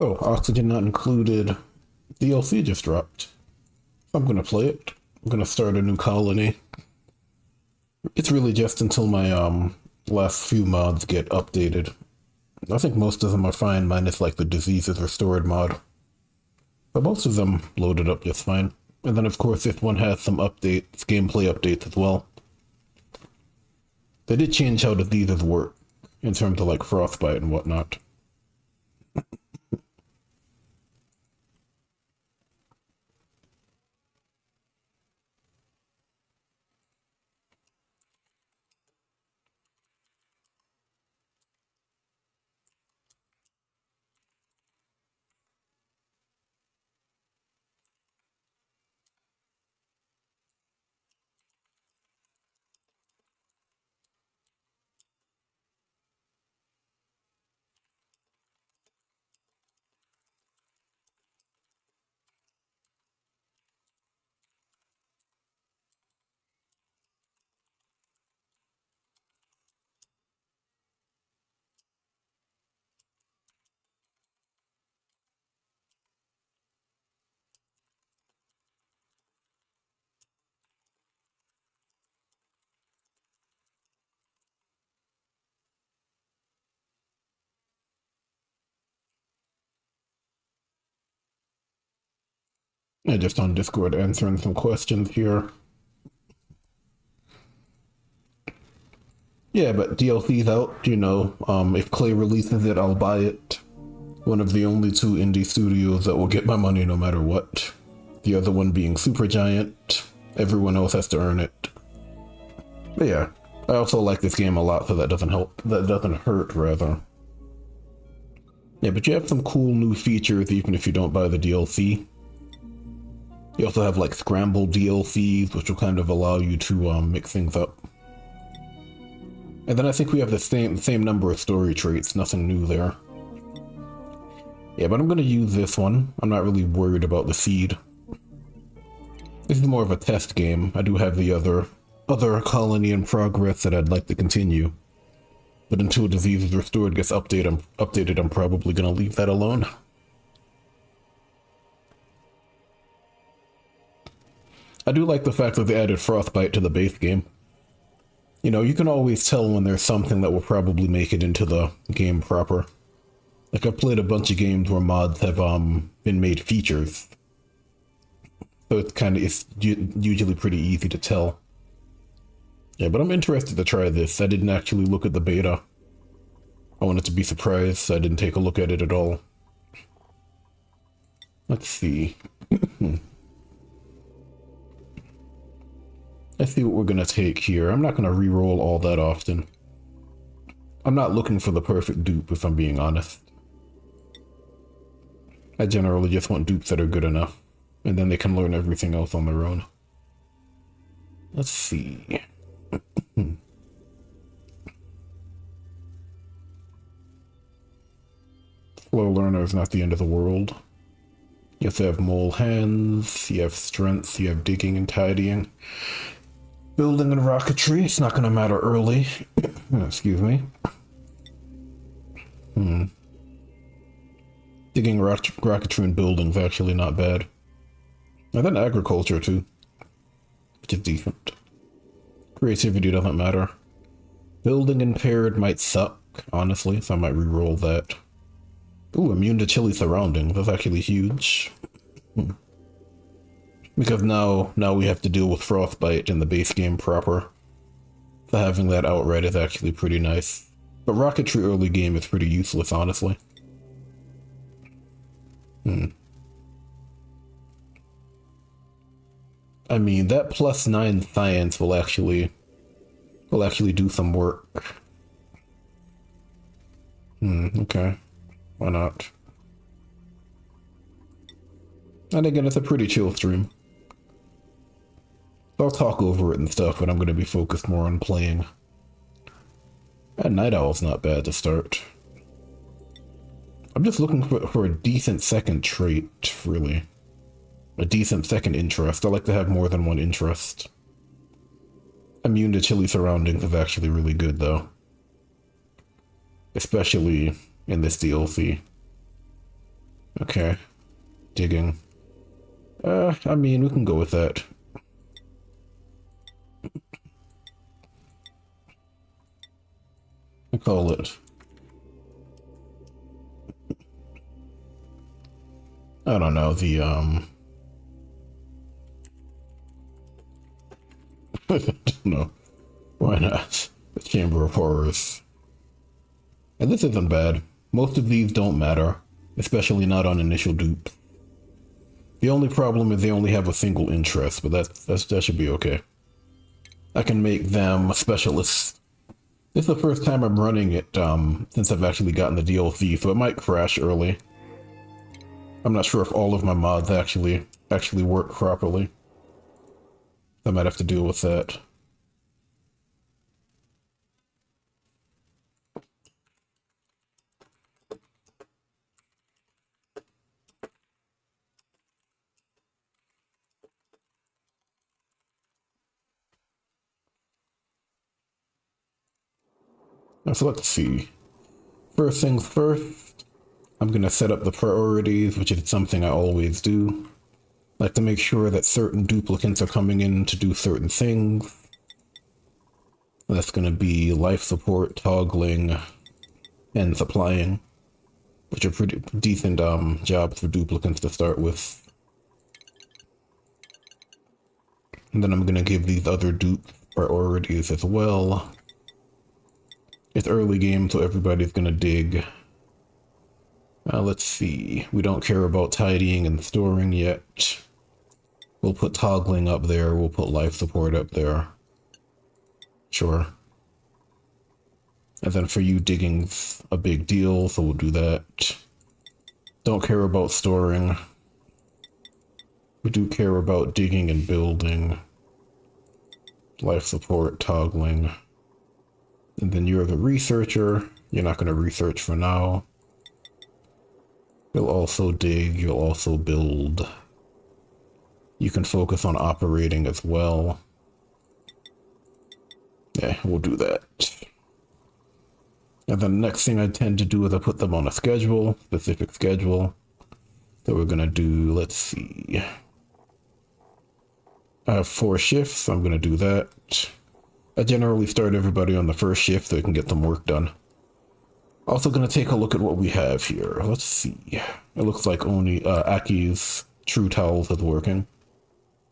Oh, Oxygen Not Included DLC just dropped. I'm gonna play it. I'm gonna start a new colony. It's really just until my last few mods get updated. I think most of them are fine, minus like the diseases restored mod. But most of them loaded up just fine. And then of course this one has some updates, gameplay updates as well. They did change how diseases work in terms of like frostbite and whatnot. I just on Discord answering some questions here. Yeah, but DLC's out, if Clay releases it, I'll buy it. One of the only two indie studios that will get my money no matter what. The other one being Supergiant. Everyone else has to earn it. But yeah, I also like this game a lot, so that doesn't help. That doesn't hurt, rather. Yeah, but you have some cool new features even if you don't buy the DLC. You also have like scrambled DLCs, which will kind of allow you to mix things up. And then I think we have the same number of story traits, nothing new there. Yeah, but I'm gonna use this one. I'm not really worried about the seed. This is more of a test game. I do have the other colony in progress that I'd like to continue. But until Disease is Restored gets updated, I'm probably gonna leave that alone. I do like the fact that they added Frostbite to the base game. You can always tell when there's something that will probably make it into the game proper. Like, I've played a bunch of games where mods have been made features. So it's usually pretty easy to tell. Yeah, but I'm interested to try this. I didn't actually look at the beta. I wanted to be surprised, so I didn't take a look at it at all. Let's see. Let's see what we're gonna take here. I'm not gonna re-roll all that often. I'm not looking for the perfect dupe, if I'm being honest. I generally just want dupes that are good enough, and then they can learn everything else on their own. Let's see. Slow learner is not the end of the world. You have to have mole hands, you have strength, you have digging and tidying. Building and rocketry, it's not going to matter early. Excuse me. Digging, rocketry, and building is actually not bad. And then agriculture too, which is decent. Creativity doesn't matter. Building impaired might suck, honestly, so I might re-roll that. Ooh, immune to chilly surroundings, that's actually huge. Because now we have to deal with Frostbite in the base game proper. So having that outright is actually pretty nice. But rocketry early game is pretty useless, honestly. I mean, that +9 science will actually do some work. Okay. Why not? And again, it's a pretty chill stream. I'll talk over it and stuff, but I'm going to be focused more on playing. And Night Owl's not bad to start. I'm just looking for a decent second trait, really. A decent second interest. I like to have more than one interest. Immune to chilly surroundings is actually really good, though. Especially in this DLC. Okay. Digging. I mean, we can go with that. I call it. I don't know, the, I don't know. Why not? The Chamber of Horrors. And this isn't bad. Most of these don't matter, especially not on initial dupe. The only problem is they only have a single interest, but that should be okay. I can make them specialists. This is the first time I'm running it since I've actually gotten the DLC, so it might crash early. I'm not sure if all of my mods actually work properly. I might have to deal with that. So let's see. First things first, I'm going to set up the priorities, which is something I always do. I like to make sure that certain duplicants are coming in to do certain things. That's going to be life support, toggling, and supplying, which are pretty decent jobs for duplicants to start with. And then I'm going to give these other dupe priorities as well. It's early game, so everybody's going to dig. Let's see. We don't care about tidying and storing yet. We'll put toggling up there. We'll put life support up there. Sure. And then for you, digging's a big deal, so we'll do that. Don't care about storing. We do care about digging and building. Life support, toggling. And then you're the researcher. You're not going to research for now. You'll also dig. You'll also build. You can focus on operating as well. Yeah, we'll do that. And then the next thing I tend to do is I put them on a schedule, specific schedule. So we're going to do, let's see. I have 4 shifts, so I'm going to do that. I generally start everybody on the first shift so I can get some work done. Also going to take a look at what we have here. Let's see. It looks like only Aki's True Towels is working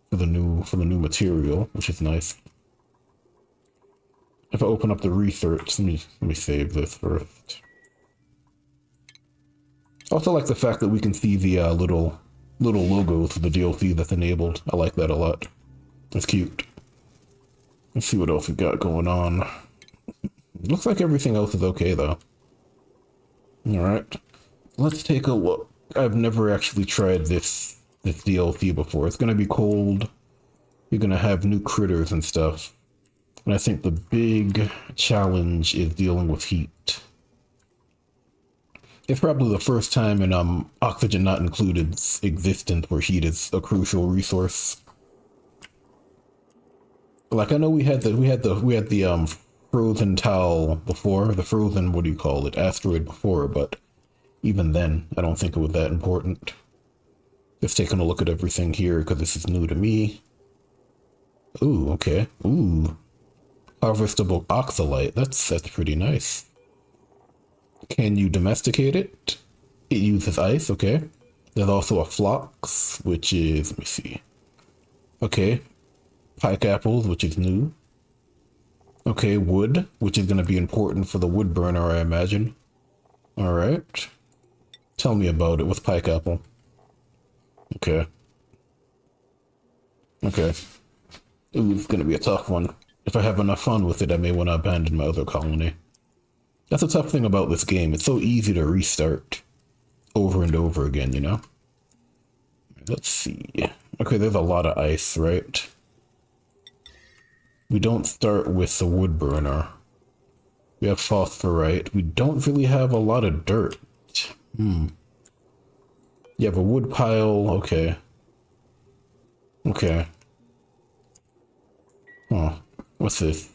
for the new material, which is nice. If I open up the research, let me save this first. Also like the fact that we can see the little logos for the DLC that's enabled. I like that a lot. That's cute. Let's see what else we got going on. Looks like everything else is okay though. Alright. Let's take a look. I've never actually tried this DLC before. It's gonna be cold. You're gonna have new critters and stuff. And I think the big challenge is dealing with heat. It's probably the first time in Oxygen Not Included's existence where heat is a crucial resource. Like I know we had the frozen towel before, the frozen, what do you call it, asteroid before, but even then I don't think it was that important. Just taking a look at everything here because this is new to me. Ooh, okay. Ooh. Harvestable oxalite. That's pretty nice. Can you domesticate it? It uses ice, okay. There's also a phlox, which is, let me see. Okay. Pike apples, which is new. Okay, wood, which is going to be important for the wood burner, I imagine. Alright. Tell me about it with pike apple. Okay. Okay. Ooh, it's going to be a tough one. If I have enough fun with it, I may want to abandon my other colony. That's a tough thing about this game. It's so easy to restart over and over again, you know? Let's see. Okay, there's a lot of ice, right? We don't start with the wood burner. We have phosphorite. We don't really have a lot of dirt. You have a wood pile. Okay. Okay. Huh. What's this?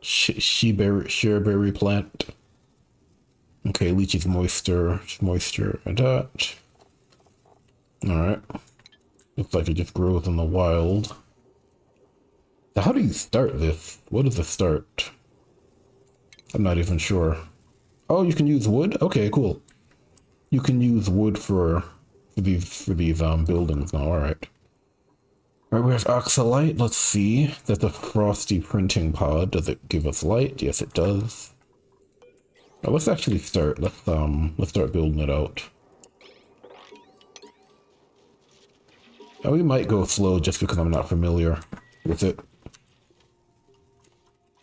Sheerberry plant. Okay, leaches moisture and that. Alright. Looks like it just grows in the wild. So how do you start this? What is the start? I'm not even sure. Oh, you can use wood? Okay, cool. You can use wood for these buildings now, alright. Alright, where's oxalite? Let's see. That's a Frosty printing pod. Does it give us light? Yes, it does. Oh, let's actually start. Let's start building it out. And we might go slow just because I'm not familiar with it.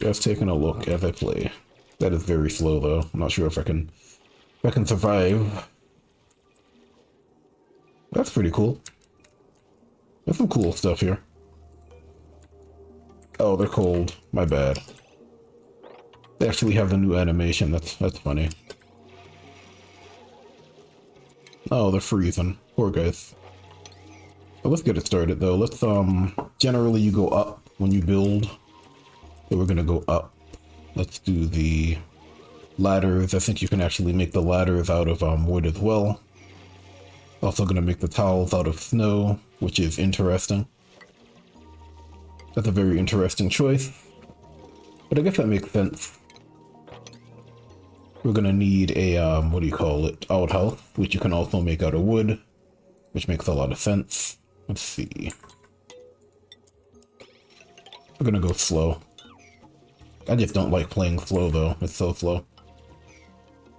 Just taking a look as I play. That is very slow though. I'm not sure if I can survive. That's pretty cool. There's some cool stuff here. Oh, they're cold. My bad. They actually have the new animation. That's funny. Oh, they're freezing. Poor guys. Well, let's get it started though. Let's generally you go up when you build. So we're gonna go up. Let's do the ladders. I think you can actually make the ladders out of wood as well. Also gonna make the towels out of snow, which is interesting. That's a very interesting choice. But I guess that makes sense. We're gonna need a, what do you call it? Outhouse, which you can also make out of wood, which makes a lot of sense. Let's see. We're gonna go slow. I just don't like playing slow though. It's so slow.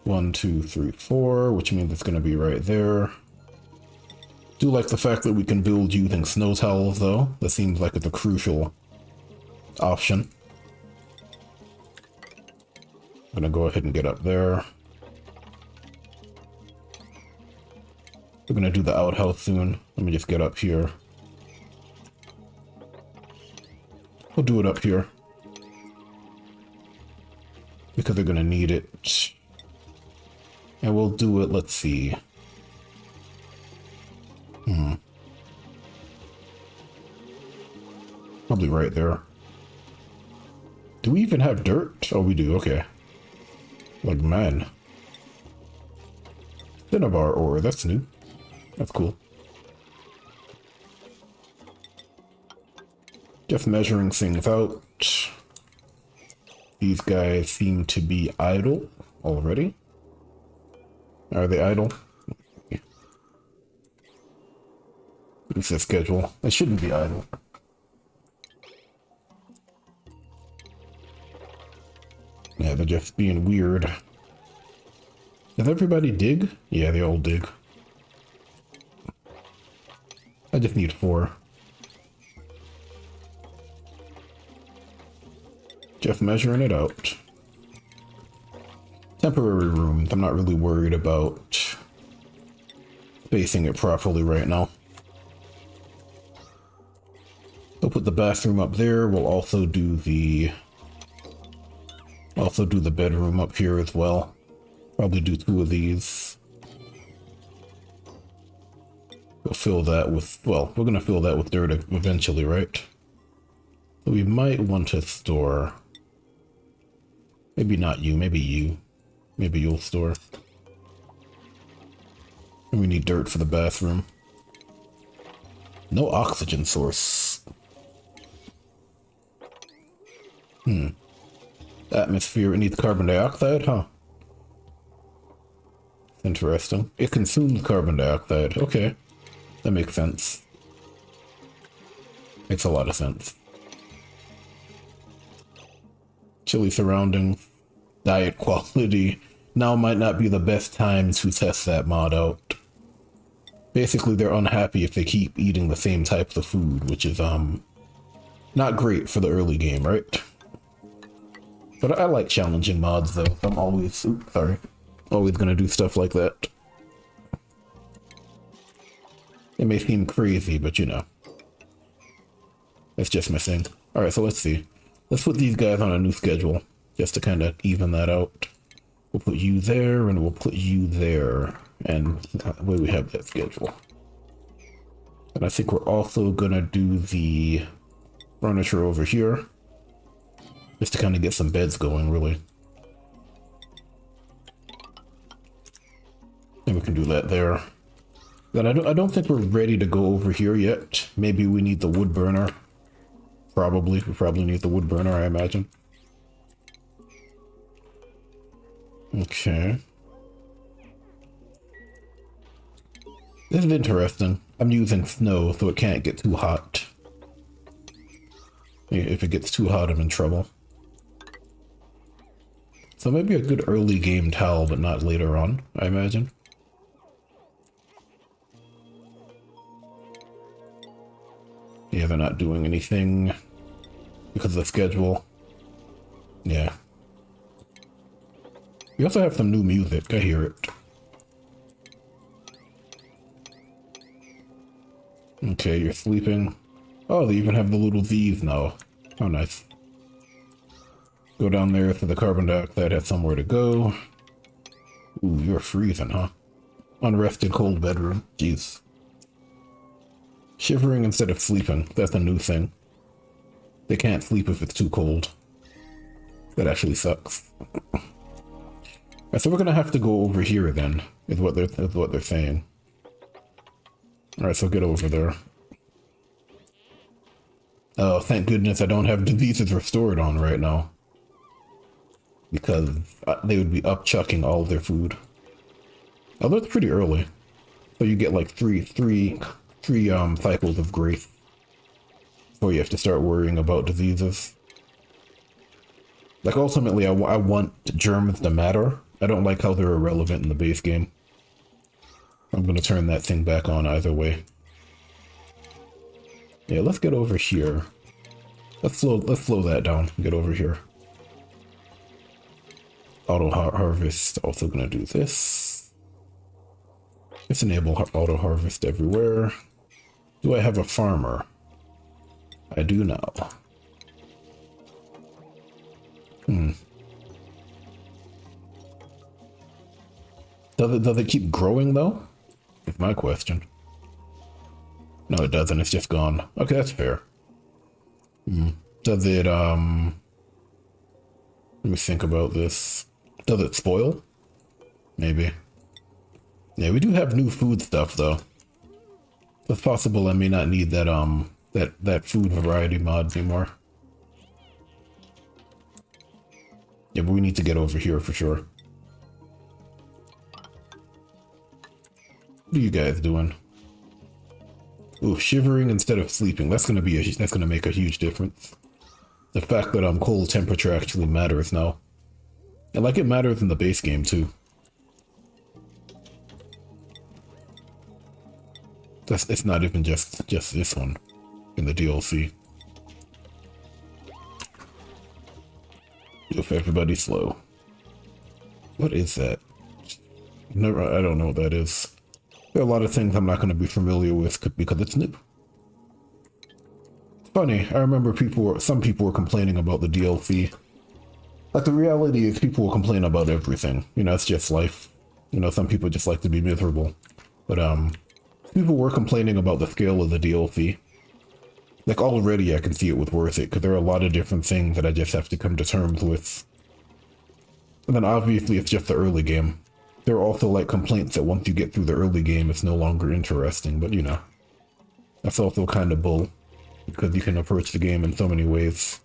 1, 2, 3, 4, which means it's gonna be right there. Do like the fact that we can build using snow towels though. That seems like it's a crucial option. I'm gonna go ahead and get up there. We're gonna do the outhouse soon. Let me just get up here. We'll do it up here. Because they're gonna need it. And we'll do it, let's see. Probably right there. Do we even have dirt? Oh, we do, okay. Like, man. Cinnabar ore, that's new. That's cool. Just measuring things out. These guys seem to be idle already. Are they idle? It's the schedule. They shouldn't be idle. Yeah, they're just being weird. Does everybody dig? Yeah, they all dig. I just need 4. Just measuring it out. Temporary rooms. I'm not really worried about spacing it properly right now. We'll put the bathroom up there. We'll also do the bedroom up here as well. Probably do 2 of these. We'll fill that with, well, we're gonna fill that with dirt eventually, right? So we might want to store. Maybe not you, maybe you. Maybe you'll store. And we need dirt for the bathroom. No oxygen source. Atmosphere, it needs carbon dioxide, huh? Interesting. It consumes carbon dioxide. Okay. That makes sense. Makes a lot of sense. Chilly surroundings. Diet quality. Now might not be the best time to test that mod out. Basically, they're unhappy if they keep eating the same types of food, which is, not great for the early game, right? But I like challenging mods, though. I'm always, always gonna do stuff like that. It may seem crazy, but you know. That's just my thing. Alright, so let's see. Let's put these guys on a new schedule, just to kind of even that out. We'll put you there, and we'll put you there. And that way we have that schedule. And I think we're also gonna do the furniture over here. Just to kind of get some beds going, really. And we can do that there. Then I don't think we're ready to go over here yet. Maybe we need the wood burner. Probably. We probably need the wood burner, I imagine. Okay. This is interesting. I'm using snow, so it can't get too hot. If it gets too hot, I'm in trouble. So maybe a good early game towel, but not later on, I imagine. Yeah, they're not doing anything because of the schedule. Yeah. We also have some new music. I hear it. Okay, you're sleeping. Oh, they even have the little Z's now. Oh, nice. Go down there so the carbon dioxide has somewhere to go. Ooh, you're freezing, huh? Unrested cold bedroom. Jeez. Shivering instead of sleeping. That's a new thing. They can't sleep if it's too cold. That actually sucks. Alright, so we're gonna have to go over here then, is what they're saying. Alright, so get over there. Oh, thank goodness I don't have diseases restored on right now. Because they would be upchucking all their food. Although it's pretty early. So you get like three cycles of grace before you have to start worrying about diseases. Like ultimately I want germs to matter. I don't like how they're irrelevant in the base game. I'm gonna turn that thing back on either way. Yeah, let's get over here. Let's slow that down. Get over here. Auto harvest. Also gonna do this. Let's enable auto harvest everywhere. Do I have a farmer? I do now. Does it keep growing though? Is my question. No, it doesn't. It's just gone. Okay, that's fair. Does it, let me think about this. Does it spoil? Maybe. Yeah, we do have new food stuff, though. It's possible I may not need that, that food variety mod anymore. Yeah, but we need to get over here for sure. What are you guys doing? Ooh, shivering instead of sleeping. That's gonna make a huge difference. The fact that cold temperature actually matters now. And like it matters in the base game too. It's not even just this one in the DLC. If everybody's slow. What is that? I don't know what that is. There are a lot of things I'm not going to be familiar with because it's new. It's funny, I remember some people were complaining about the DLC. Like, the reality is people will complain about everything. You know, it's just life. You know, some people just like to be miserable. But, people were complaining about the scale of the DLC. Like, already I can see it with Worth It, because there are a lot of different things that I just have to come to terms with. And then obviously it's just the early game. There are also like complaints that once you get through the early game, it's no longer interesting, but you know, that's also kind of bull, because you can approach the game in so many ways.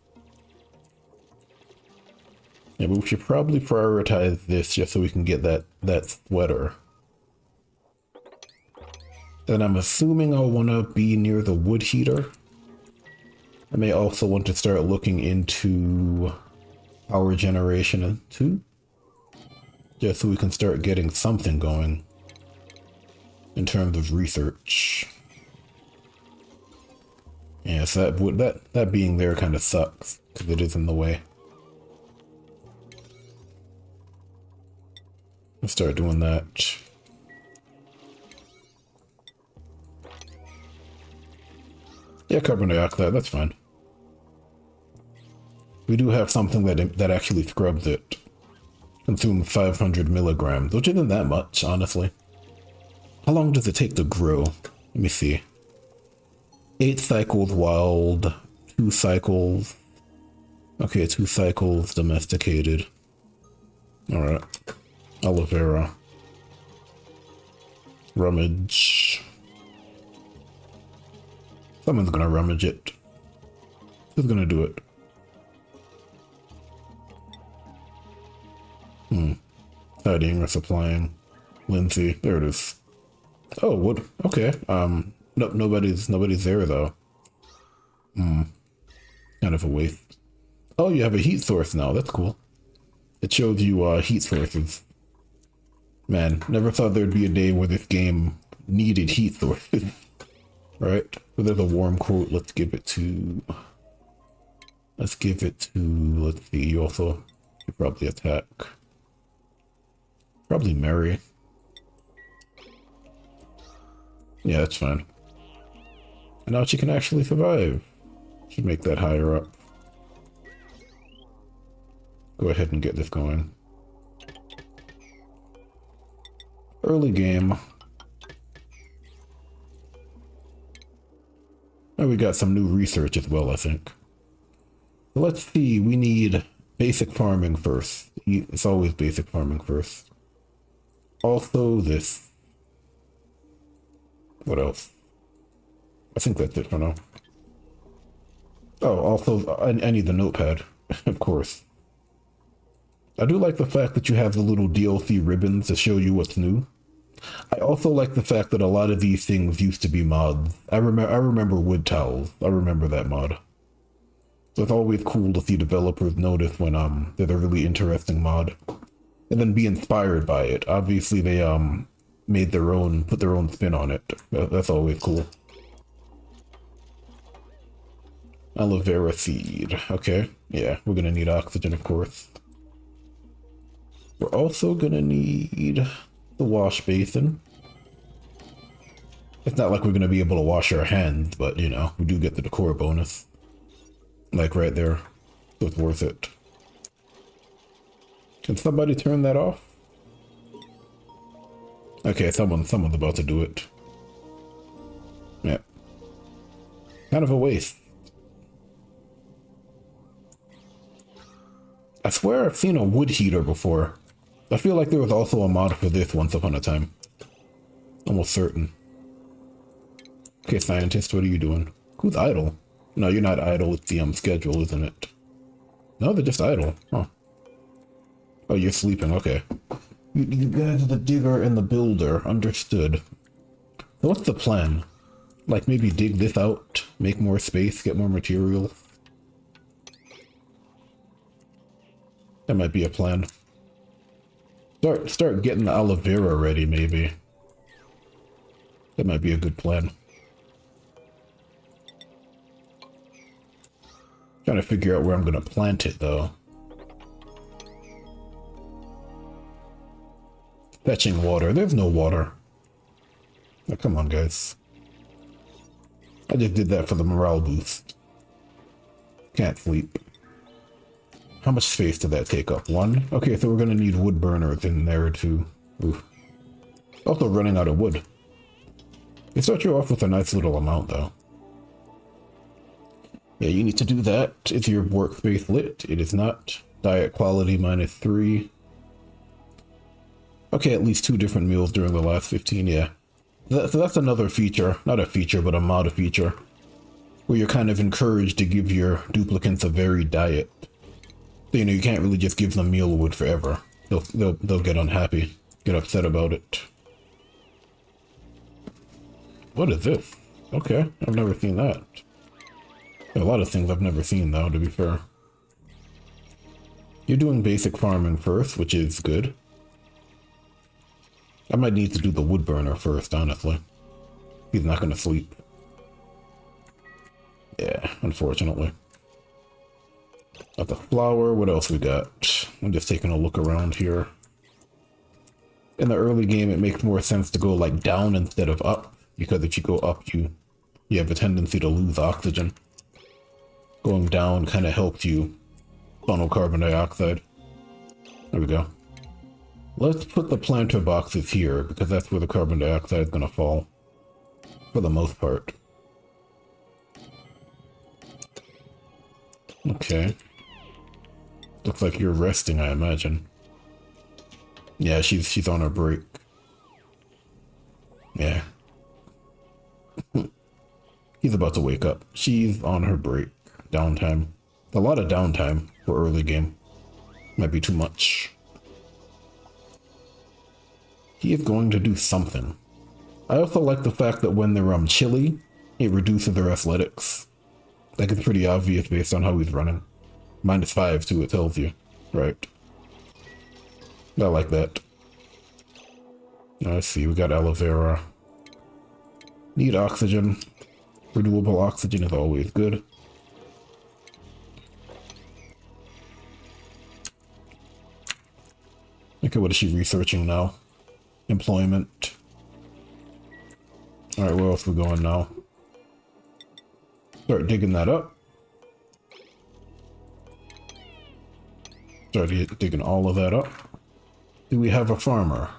Yeah, but we should probably prioritize this just so we can get that sweater. Then I'm assuming I'll want to be near the wood heater. I may also want to start looking into power generation too. Just so we can start getting something going in terms of research. Yeah, so that being there kind of sucks because it is in the way. Let's start doing that. Yeah, carbon dioxide, that's fine. We do have something that actually scrubs it. Consume 500 milligrams, which isn't that much, honestly. How long does it take to grow? Let me see. 8 cycles wild, 2 cycles. Okay, 2 cycles domesticated. Alright. Aloe vera. Rummage. Someone's gonna rummage it. Who's gonna do it? Tidying or supplying. Lindsay. There it is. Oh, wood. Okay. No, nobody's there though. Kind of a waste. Oh, you have a heat source now. That's cool. It shows you heat sources. Man, never thought there'd be a day where this game needed heat sources. Right? So there's a warm quote. Let's give it to... Let's see, you also should probably attack. Probably Mary. Yeah, that's fine. And now she can actually survive. Should make that higher up. Go ahead and get this going. Early game. Oh, we got some new research as well, I think. So let's see, we need basic farming first. It's always basic farming first. Also this. What else? I think that's it for now. Oh, also, I need the notepad, of course. I do like the fact that you have the little DLC ribbons to show you what's new. I also like the fact that a lot of these things used to be mods. I remember wood towels. I remember that mod. So it's always cool to see developers notice when there's a really interesting mod, and then be inspired by it. Obviously, they made their own, put their own spin on it. That's always cool. Aloe vera seed. Okay, yeah, we're gonna need oxygen, of course. We're also gonna need the wash basin. It's not like we're gonna be able to wash our hands, but you know, we do get the decor bonus. Like right there. So it's worth it. Can somebody turn that off? Okay, someone's about to do it. Yeah. Kind of a waste. I swear I've seen a wood heater before. I feel like there was also a mod for this once upon a time. Almost certain. Okay, scientist, what are you doing? Who's idle? No, you're not idle. It's the schedule, isn't it? No, they're just idle. Huh. Oh, you're sleeping. Okay. You guys are the digger and the builder. Understood. So what's the plan? Like maybe dig this out, make more space, get more materials. That might be a plan. Start getting the aloe vera ready, maybe. That might be a good plan. Trying to figure out where I'm gonna plant it though. Fetching water. There's no water. Oh, come on, guys. I just did that for the morale boost. Can't sleep. How much space did that take up? 1? Okay, so we're gonna need wood burners in there too. Oof. Also running out of wood. They start you off with a nice little amount though. Yeah, you need to do that. Is your workspace lit? It is not. Diet quality -3. Okay, at least 2 different meals during the last 15, yeah. So that's another feature. Not a feature, but a mod feature. Where you're kind of encouraged to give your duplicants a varied diet. So, you know, you can't really just give them mealwood forever. They'll get unhappy, get upset about it. What is this? Okay, I've never seen that. There are a lot of things I've never seen though, to be fair. You're doing basic farming first, which is good. I might need to do the wood burner first, honestly. He's not gonna sleep. Yeah, unfortunately. Got the flour. What else we got? I'm just taking a look around here. In the early game, it makes more sense to go like down instead of up, because if you go up, you have a tendency to lose oxygen. Going down kind of helps you funnel carbon dioxide. There we go. Let's put the planter boxes here, because that's where the carbon dioxide is going to fall. For the most part. Okay. Looks like you're resting, I imagine. Yeah, she's on her break. Yeah. He's about to wake up. She's on her break. Downtime. A lot of downtime for early game. Might be too much. He is going to do something. I also like the fact that when they're chilly, it reduces their athletics. Like, it's pretty obvious based on how he's running. -5 too, it tells you. Right. I like that. Let's see, we got aloe vera. Need oxygen. Renewable oxygen is always good. Okay, what is she researching now? Employment. Alright, where else are we going now? Start digging that up. Start digging all of that up. Do we have a farmer?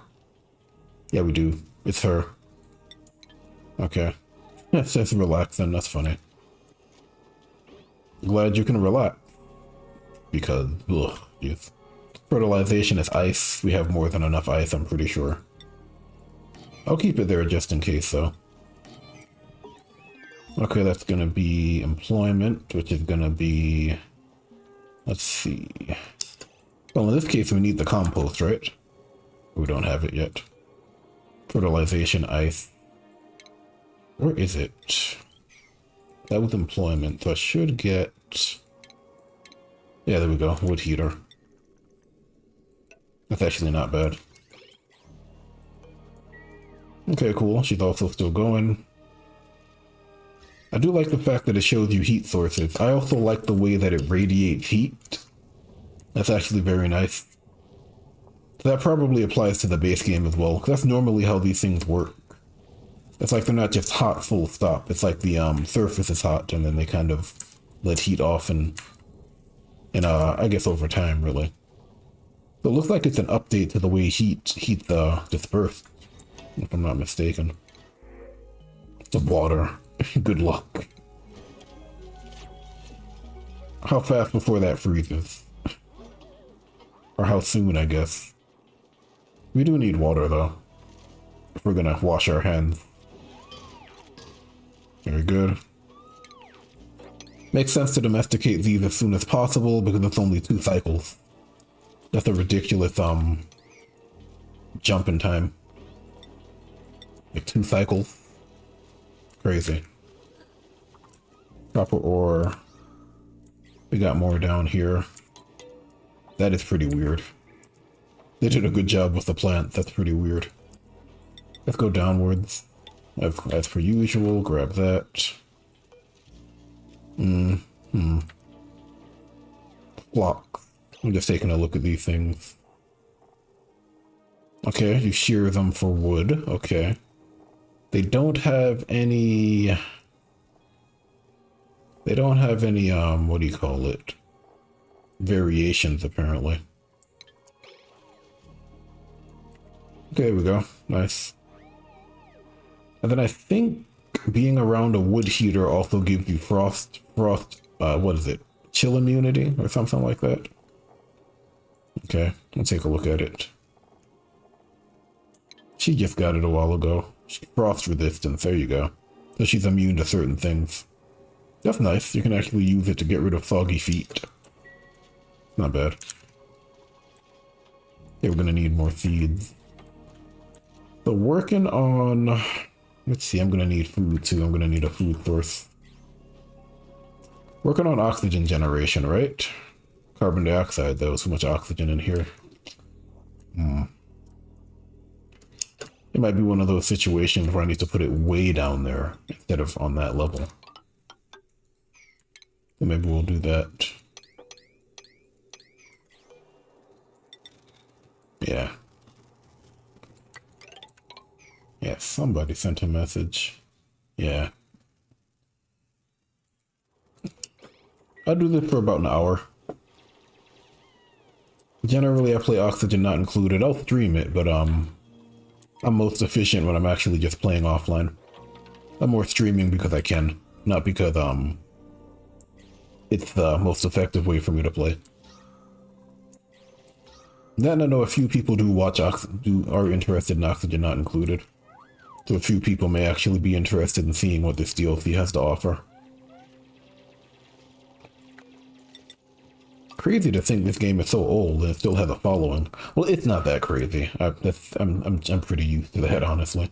Yeah, we do. It's her. Okay. It says relax then, that's funny. Glad you can relax. Because, ugh, jeez. Fertilization is ice. We have more than enough ice, I'm pretty sure. I'll keep it there just in case, though. Okay, that's gonna be employment, which is gonna be... Let's see... Well, in this case, we need the compost, right? We don't have it yet. Fertilization, ice. Where is it? That was employment, so I should get... Yeah, there we go. Wood heater. That's actually not bad. Okay, cool. She's also still going. I do like the fact that it shows you heat sources. I also like the way that it radiates heat. That's actually very nice. So that probably applies to the base game as well, because that's normally how these things work. It's like they're not just hot full stop. It's like the surface is hot, and then they kind of let heat off and I guess over time, really. So it looks like it's an update to the way heat dispersed, if I'm not mistaken. The water. Good luck. How fast before that freezes? Or how soon, I guess. We do need water, though. If we're gonna wash our hands. Very good. Makes sense to domesticate these as soon as possible because it's only 2 cycles. That's a ridiculous jump in time. Like 2 cycles. Crazy. Copper ore. We got more down here. That is pretty weird. They did a good job with the plants. That's pretty weird. Let's go downwards. As per usual, grab that. Blocks. I'm just taking a look at these things. Okay, you shear them for wood. Okay. They don't have any... They don't have any, what do you call it? Variations, apparently. Okay, there we go. Nice. And then I think being around a wood heater also gives you what is it? Chill immunity or something like that? Okay, let's take a look at it. She just got it a while ago. Frost resistance, there you go. So she's immune to certain things. That's nice. You can actually use it to get rid of soggy feet. Not bad. Okay, we're gonna need more seeds. So working on... Let's see, I'm gonna need food too. I'm gonna need a food source. Working on oxygen generation, right? Carbon dioxide, though. So much oxygen in here. It might be one of those situations where I need to put it way down there instead of on that level. So maybe we'll do that. Yeah. Yeah, somebody sent a message. Yeah. I'll do this for about an hour. Generally, I play Oxygen Not Included. I'll stream it, but I'm most efficient when I'm actually just playing offline. I'm more streaming because I can, not because it's the most effective way for me to play. Then I know a few people do watch are interested in Oxygen Not Included. So a few people may actually be interested in seeing what this DLC has to offer. Crazy to think this game is so old and it still has a following. Well, it's not that crazy. I'm pretty used to that, honestly.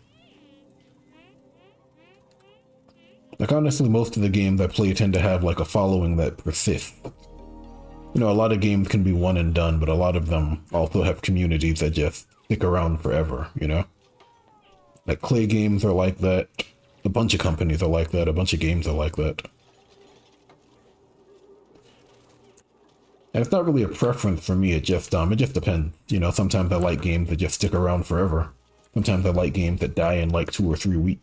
Like, honestly, most of the games I play tend to have, like, a following that persists. You know, a lot of games can be one and done, but a lot of them also have communities that just stick around forever, you know? Like, Clay games are like that. A bunch of companies are like that. A bunch of games are like that. And it's not really a preference for me. It just depends. You know, sometimes I like games that just stick around forever. Sometimes I like games that die in like 2 or 3 weeks.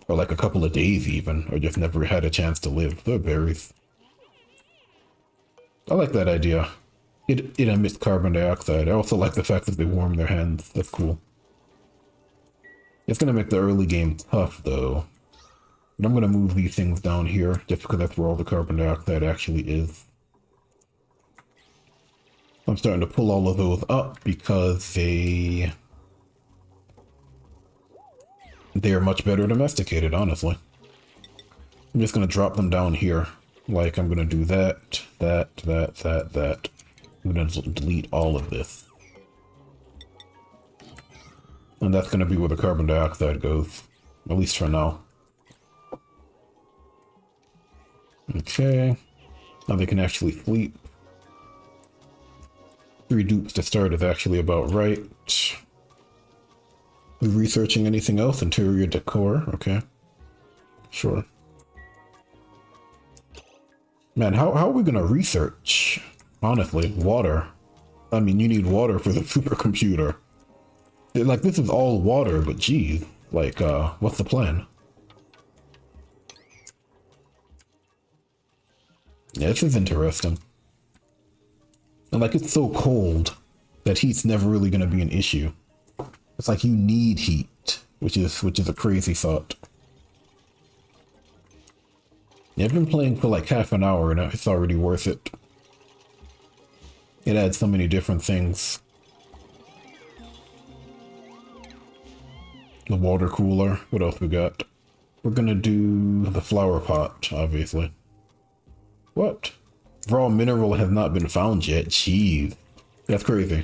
Or like a couple of days even, or just never had a chance to live. They're berries. I like that idea. It emits carbon dioxide. I also like the fact that they warm their hands. That's cool. It's gonna make the early game tough though. But I'm gonna move these things down here, just because that's where all the carbon dioxide actually is. I'm starting to pull all of those up because they're much better domesticated, honestly. I'm just gonna drop them down here. Like, I'm gonna do that. I'm gonna delete all of this. And that's gonna be where the carbon dioxide goes. At least for now. Okay. Now they can actually sleep. 3 dupes to start is actually about right. We researching anything else? Interior decor? Okay. Sure. Man, how are we gonna research? Honestly, water. I mean, you need water for the supercomputer. Like, this is all water, but geez. Like, what's the plan? Yeah, this is interesting. And like, it's so cold that heat's never really gonna be an issue. It's like you need heat, which is a crazy thought. Yeah, I've been playing for like half an hour and it's already worth it. It adds so many different things. The water cooler. What else we got? We're gonna do the flower pot, obviously. What? Raw mineral has not been found yet. Jeez. That's crazy.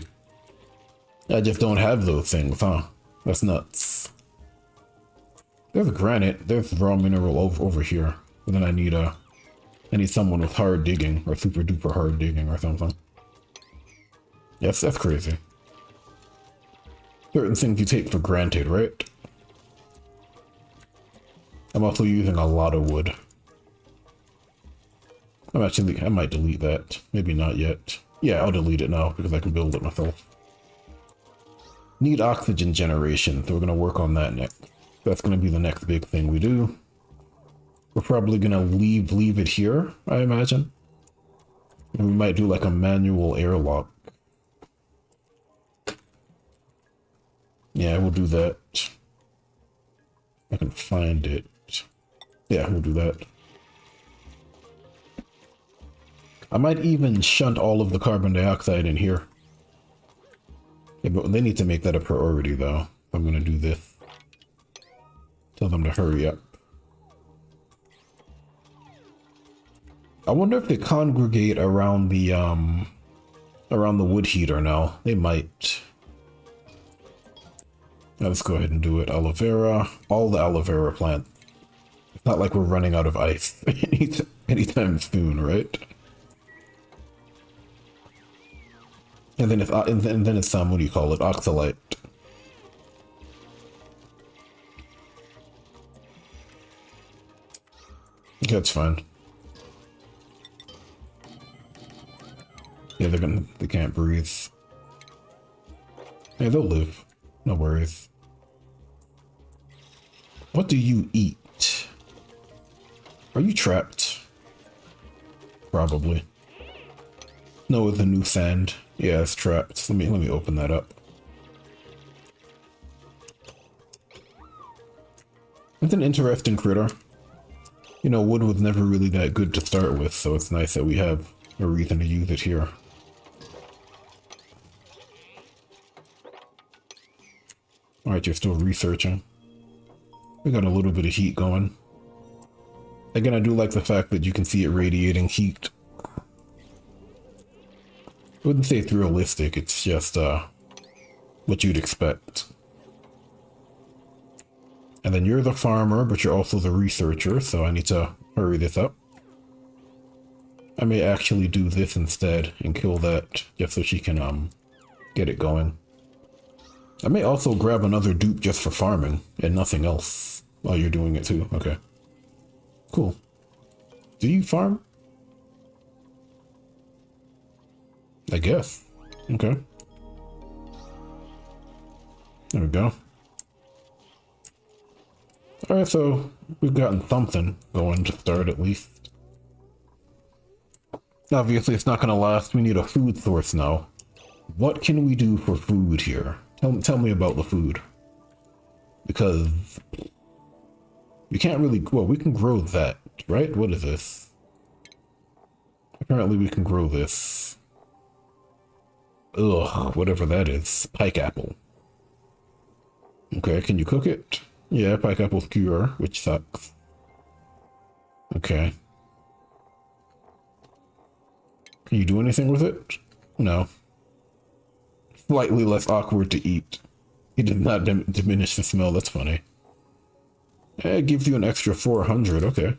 I just don't have those things, huh? That's nuts. There's granite. There's raw mineral over here. But then I need someone with hard digging or super duper hard digging or something. Yes, that's crazy. Certain things you take for granted, right? I'm also using a lot of wood. I might delete that. Maybe not yet. Yeah, I'll delete it now because I can build it myself. Need oxygen generation, so we're gonna work on that next. That's gonna be the next big thing we do. We're probably gonna leave it here, I imagine. And we might do like a manual airlock. Yeah, we'll do that. I can find it. Yeah, we'll do that. I might even shunt all of the carbon dioxide in here. Yeah, but they need to make that a priority though. I'm gonna do this. Tell them to hurry up. I wonder if they congregate around the wood heater now. They might. Now let's go ahead and do it. Aloe vera. All the aloe vera plants. It's not like we're running out of ice anytime soon, right? And then it's what do you call it? Oxalite. Okay, that's fine. Yeah, they can't breathe. Yeah, they'll live. No worries. What do you eat? Are you trapped? Probably. No, with the new sand. Yeah, it's trapped. Let me open that up. It's an interesting critter. You know, wood was never really that good to start with, so it's nice that we have a reason to use it here. Alright, you're still researching. We got a little bit of heat going. Again, I do like the fact that you can see it radiating heat. I wouldn't say it's realistic, it's just what you'd expect. And then you're the farmer, but you're also the researcher, so I need to hurry this up. I may actually do this instead and kill that just so she can get it going. I may also grab another dupe just for farming and nothing else while you're doing it too. Okay. Cool. Do you farm? I guess. Okay. There we go. Alright, so we've gotten something going to start at least. Obviously, it's not going to last. We need a food source now. What can we do for food here? Tell me about the food. Because we can't really... Well, we can grow that, right? What is this? Apparently we can grow this. Ugh, whatever that is. Pike apple. Okay, can you cook it? Yeah, pike apple's pure, which sucks. Okay. Can you do anything with it? No. Slightly less awkward to eat. It did not diminish the smell, that's funny. It gives you an extra 400, okay.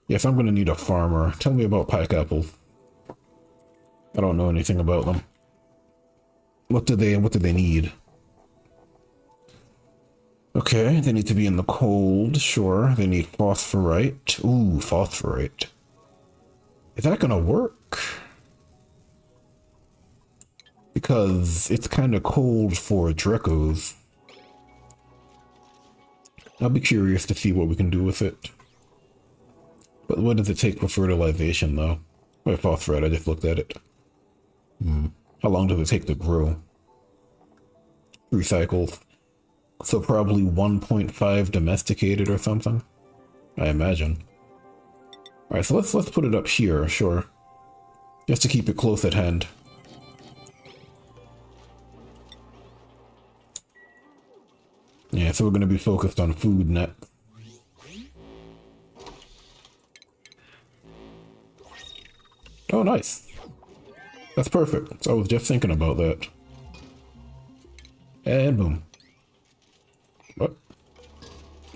Yes, I'm gonna need a farmer. Tell me about pike apples. I don't know anything about them. What do they need? Okay, they need to be in the cold, sure. They need phosphorite. Ooh, phosphorite. Is that gonna work? Because it's kind of cold for Drekos. I'll be curious to see what we can do with it. But what does it take for fertilization, though? Wait, phosphorite, I just looked at it. How long does it take to grow? 3 cycles. So probably 1.5 domesticated or something, I imagine. Alright, so let's put it up here, sure. Just to keep it close at hand. Yeah, so we're going to be focused on food next. Oh, nice. That's perfect. So I was just thinking about that. And boom. What?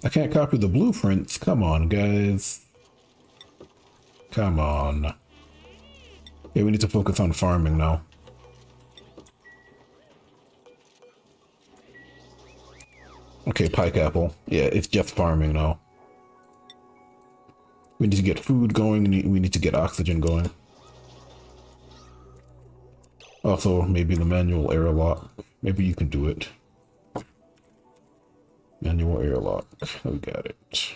I can't copy the blueprints. Come on, guys. Come on. Yeah, we need to focus on farming now. Okay, pike apple. Yeah, it's just farming now. We need to get food going, and we need to get oxygen going. Also, maybe the manual airlock. Maybe you can do it. Manual airlock. We got it.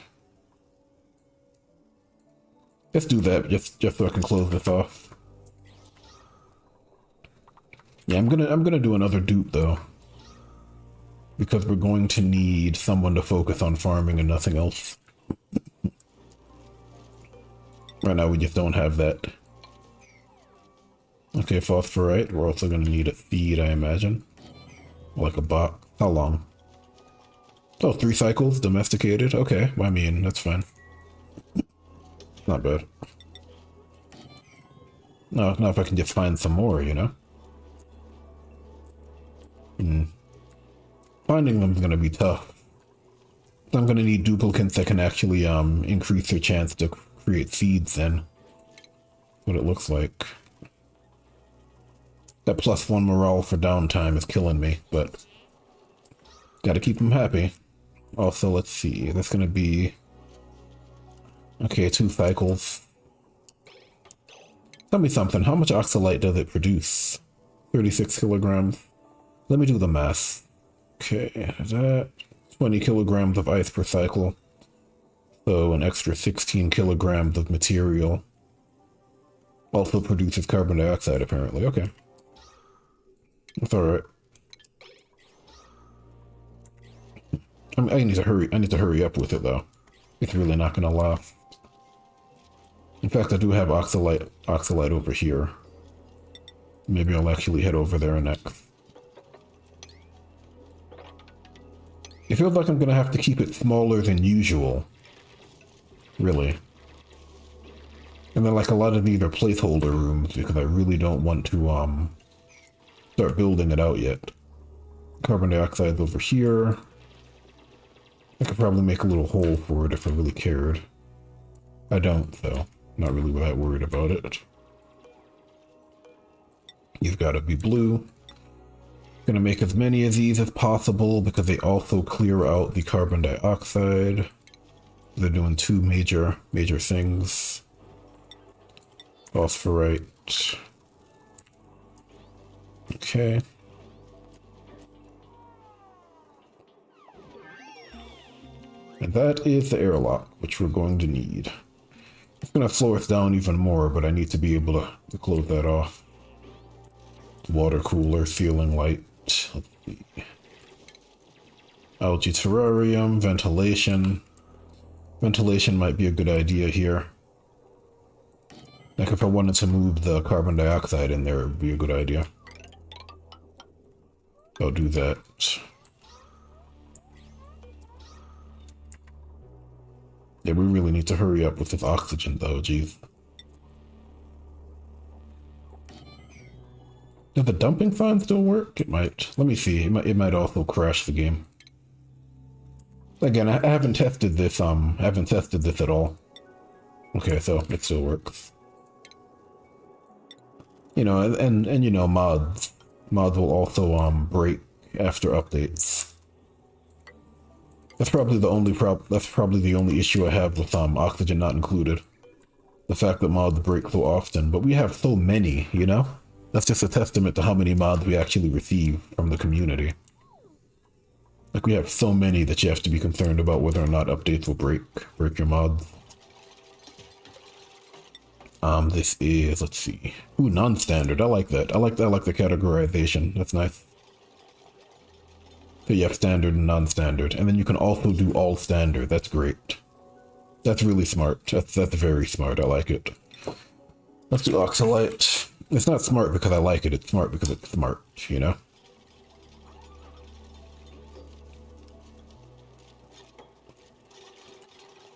Let's do that, just so I can close this off. Yeah, I'm gonna do another dupe though. Because we're going to need someone to focus on farming and nothing else. Right now we just don't have that. Okay, phosphorite. We're also going to need a feed, I imagine. Like a box. How long? Oh, 3 cycles, domesticated. Okay, well, I mean, that's fine. Not bad. No, not if I can just find some more, you know? Finding them is going to be tough. I'm going to need duplicates that can actually increase their chance to create seeds then. What it looks like. That +1 morale for downtime is killing me, but gotta keep them happy. Also, let's see, that's gonna be... Okay, 2 cycles. Tell me something, how much oxalite does it produce? 36 kilograms. Let me do the math. Okay, that 20 kilograms of ice per cycle. So an extra 16 kilograms of material. Also produces carbon dioxide, apparently. Okay. That's alright. I need to hurry up with it though. It's really not gonna last. In fact, I do have oxalite over here. Maybe I'll actually head over there next. It feels like I'm gonna have to keep it smaller than usual. Really. And then like a lot of these are placeholder rooms because I really don't want to start building it out yet. Carbon dioxide's over here. I could probably make a little hole for it if I really cared. I don't though. Not really that worried about it. You've got to be blue. Gonna make as many of these as possible because they also clear out the carbon dioxide. They're doing two major things. Phosphorite. Okay. And that is the airlock, which we're going to need. It's gonna slow us down even more, but I need to be able to close that off. Water cooler, ceiling light. Let's see. Algae terrarium, ventilation. Ventilation might be a good idea here. Like if I wanted to move the carbon dioxide in there, it would be a good idea. I'll do that. Yeah, we really need to hurry up with this oxygen though, jeez. Does the dumping sign still work? It might. Let me see. It might also crash the game. Again, I haven't tested this, at all. Okay, so it still works. You know, and you know, mods will also break after updates. That's probably the only issue I have with oxygen not included. The fact that mods break so often, but we have so many, you know? That's just a testament to how many mods we actually receive from the community. Like we have so many that you have to be concerned about whether or not updates will break your mods. This is, let's see. Ooh, non-standard. I like that. I like the categorization. That's nice. So you have standard and non-standard, and then you can also do all standard. That's great. That's really smart. That's very smart. I like it. Let's do oxalite. It's not smart because I like it. It's smart because it's smart, you know?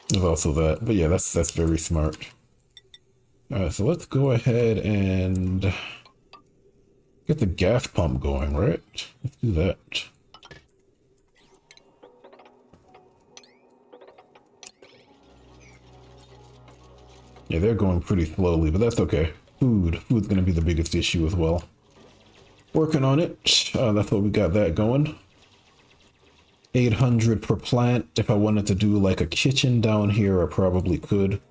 There's also that. But yeah, that's very smart. Alright, so let's go ahead and get the gas pump going, right? Let's do that. Yeah, they're going pretty slowly, but that's okay. Food's gonna be the biggest issue as well. Working on it. That's what we got that going. 800 per plant. If I wanted to do like a kitchen down here, I probably could.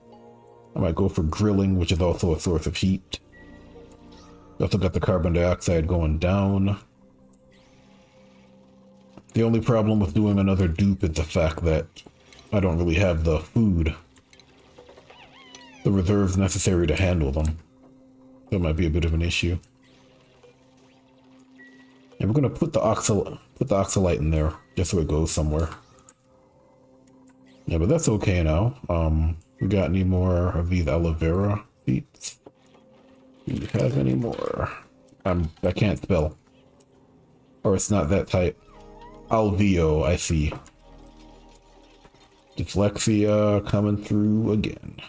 I might go for grilling, which is also a source of heat. Also got the carbon dioxide going down. The only problem with doing another dupe is the fact that I don't really have the food, the reserves necessary to handle them. That might be a bit of an issue. And we're gonna put the oxalite in there just so it goes somewhere. Yeah, but that's okay now. We got any more of these aloe vera seeds? Do you have any more? I can't spell. Or it's not that type. Alveo, I see. Dyslexia coming through again.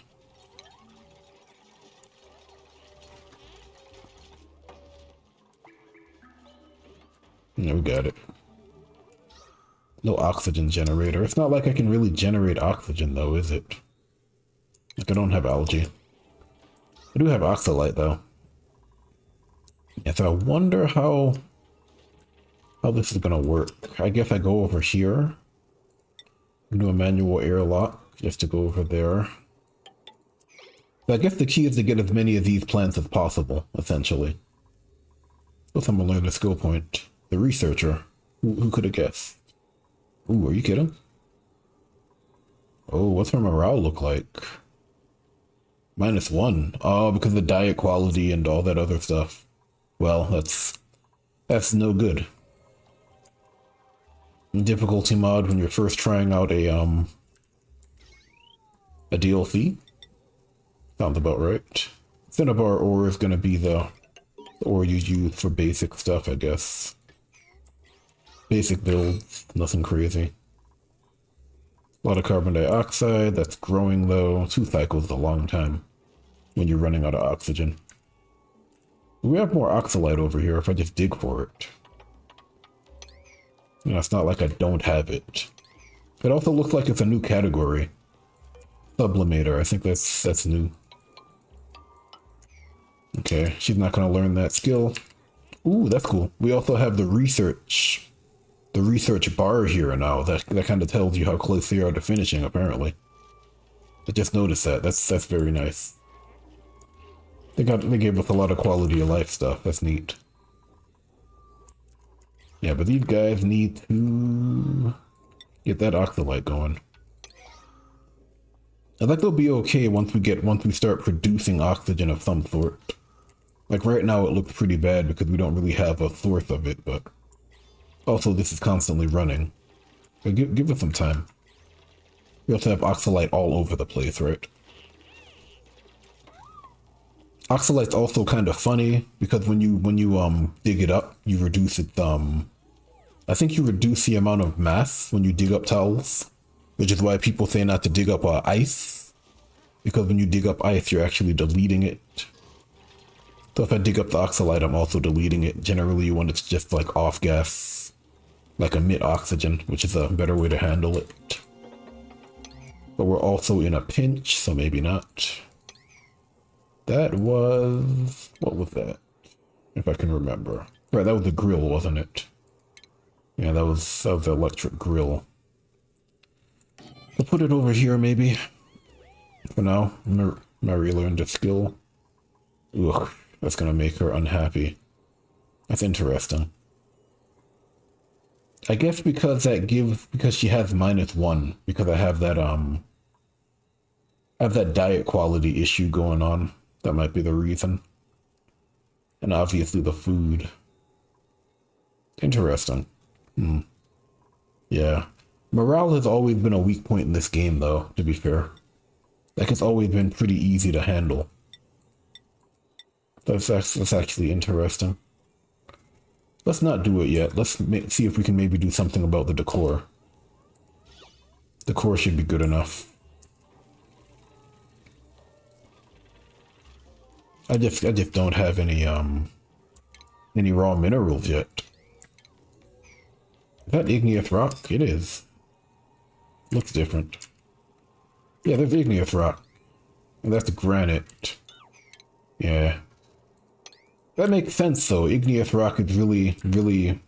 Yeah, we got it. No oxygen generator. It's not like I can really generate oxygen though, is it? Like I don't have algae. I do have oxalite though. Yeah, so I wonder how this is gonna work. I guess I go over here. Do a manual airlock just to go over there. But I guess the key is to get as many of these plants as possible, essentially. So someone learned a skill point. The researcher. Who could have guessed? Ooh, are you kidding? Oh, what's her morale look like? -1. Oh, because of the diet quality and all that other stuff. Well, that's no good. Difficulty mod when you're first trying out a DLC. Sounds about right. Cinnabar ore is gonna be the ore you use for basic stuff, I guess. Basic builds, nothing crazy. A lot of carbon dioxide. That's growing though. 2 cycles is a long time when you're running out of oxygen. We have more oxalite over here if I just dig for it. You know, it's not like I don't have it. It also looks like it's a new category. Sublimator, I think that's new. Okay, she's not gonna learn that skill. Ooh, that's cool. We also have the research bar here now. That kind of tells you how close they are to finishing, apparently. I just noticed that. That's very nice. They gave us a lot of quality of life stuff. That's neat. Yeah, but these guys need to get that oxalite going. I think they'll be okay once we start producing oxygen of some sort. Like right now it looks pretty bad because we don't really have a source of it, but also this is constantly running. But give us some time. We also have oxalite all over the place, right? Oxalite's also kind of funny because when you dig it up, you reduce it. I think you reduce the amount of mass when you dig up tiles, which is why people say not to dig up ice, because when you dig up ice, you're actually deleting it. So if I dig up the oxalite, I'm also deleting it. Generally, you want it to just like off gas, like emit oxygen, which is a better way to handle it. But we're also in a pinch, so maybe not. That was... what was that? If I can remember. Right, that was the grill, wasn't it? Yeah, that was the electric grill. I'll put it over here, maybe. For now. Mary learned a skill. Ugh, that's gonna make her unhappy. That's interesting. I guess because she has -1, because I have that diet quality issue going on. That might be the reason. And obviously the food. Interesting. Yeah. Morale has always been a weak point in this game, though, to be fair. Like, it's always been pretty easy to handle. That's actually interesting. Let's not do it yet. Let's see if we can maybe do something about the decor. Decor should be good enough. I just don't have any raw minerals yet. Is that igneous rock? It is. Looks different. Yeah, there's igneous rock. And that's granite. Yeah. That makes sense though. Igneous rock is really